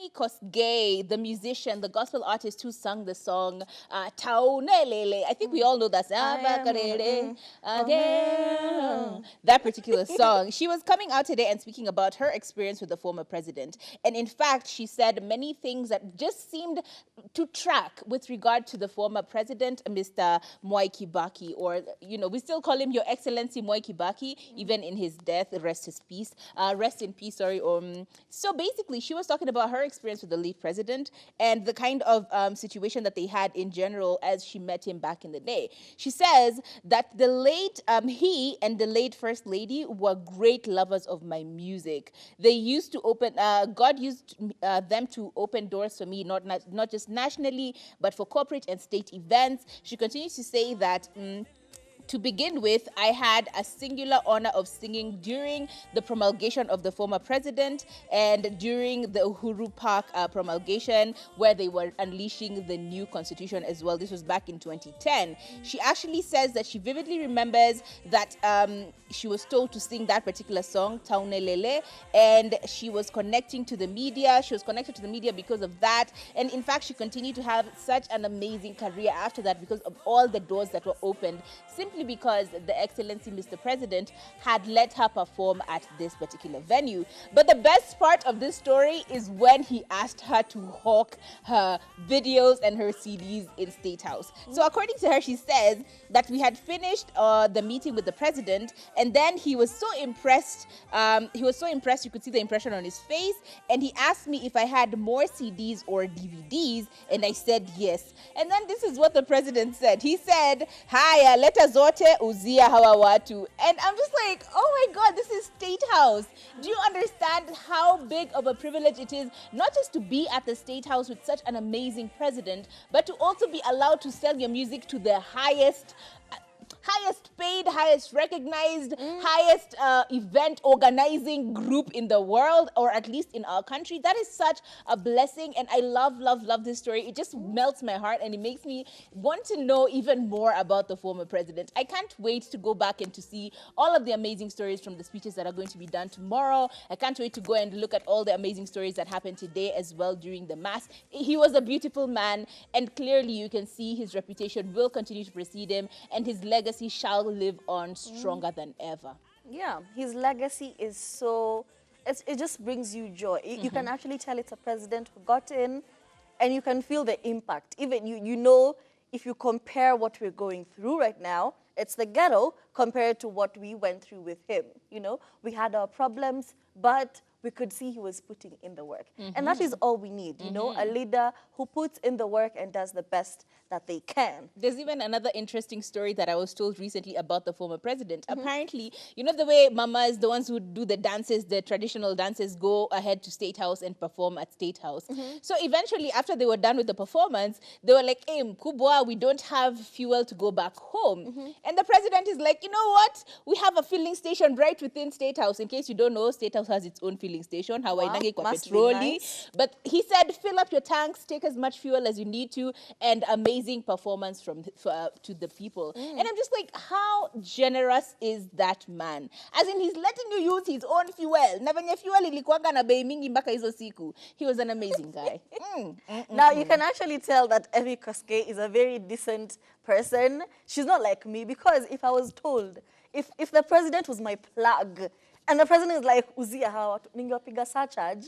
Emmy Kosgei, the musician, the gospel artist who sung the song Taunelele. I think we all know that. That particular song. She was coming out today and speaking about her experience with the former president. And in fact, she said many things that just seemed to track with regard to the former president, Mr. Mwai Kibaki, or, we still call him Your Excellency Mwai Kibaki, even in his death, rest in peace, sorry. So basically, she was talking about her experience with the late president and the kind of situation that they had in general as she met him back in the day. She says that the late, he and the late First Lady were great lovers of my music. They used to open, God used them to open doors for me, not just nationally, but for corporate and state events. She continues to say that to begin with, I had a singular honor of singing during the promulgation of the former president and during the Uhuru Park promulgation, where they were unleashing the new constitution as well. This was back in 2010. She actually says that she vividly remembers that she was told to sing that particular song, Taunelele, and she was connecting to the media. She was connected to the media because of that. And in fact, she continued to have such an amazing career after that because of all the doors that were opened, simply because the Excellency Mr. President had let her perform at this particular venue. But the best part of this story is when he asked her to hawk her videos and her CDs in State House. So according to her, she says that we had finished the meeting with the president, and then he was so impressed. You could see the impression on his face, and he asked me if I had more CDs or DVDs, and I said yes. And then this is what the president said. He said, "Haya, let us zote uzia hawa watu." And I'm just like, oh my God, this is State House. Do you understand how big of a privilege it is not just to be at the State House with such an amazing president, but to also be allowed to sell your music to the highest paid, highest recognized, highest event organizing group in the world, or at least in our country. That is such a blessing, and I love this story. It just melts my heart, and it makes me want to know even more about the former president. I can't wait to go back and to see all of the amazing stories from the speeches that are going to be done tomorrow. I can't wait to go and look at all the amazing stories that happened today as well during the mass. He was a beautiful man, and clearly you can see his reputation will continue to precede him, and his legacy shall live on stronger than ever. Yeah, his legacy is so, it just brings you joy. You can actually tell it's a president who got in, and you can feel the impact. Even you know, if you compare what we're going through right now, it's the ghetto compared to what we went through with him. We had our problems, but we could see he was putting in the work. And that is all we need, a leader who puts in the work and does the best that they can. There's even another interesting story that I was told recently about the former president. Apparently, the way mamas, the ones who do the dances, the traditional dances, go ahead to State House and perform at State House. So eventually, after they were done with the performance, they were like, hey, Mkubwa, we don't have fuel to go back home. And the president is like, you know what? We have a filling station right within State House. In case you don't know, State House has its own filling station. Must be nice. But he said, fill up your tanks, take as much fuel as you need to, and amazing performance to the people. And I'm just like, how generous is that man? As in, he's letting you use his own fuel. Na venye fuel ilikuwanga na bei mingi mpaka hizo siku. He was an amazing guy. Now, you can actually tell that Emmy Kosgei is a very decent person. She's not like me, because if I was told, if the president was my plug, and the president is like, uzia hawa, ningewapiga surcharge,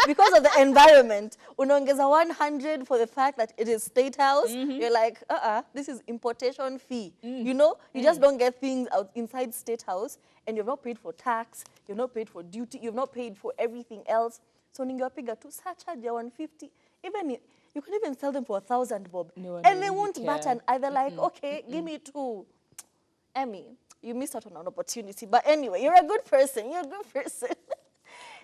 because of the environment. Unaongeza 100 for the fact that it is State House. You're like, this is importation fee. You just don't get things out inside State House, and you've not paid for tax, you've not paid for duty, you've not paid for everything else. So ningewapiga tu surcharge ya 150. You can even sell them for 1,000 bob. No, and they won't bat an eye. They're like, okay, give me 2. Emmy, you missed out on an opportunity. But anyway, you're a good person. You're a good person.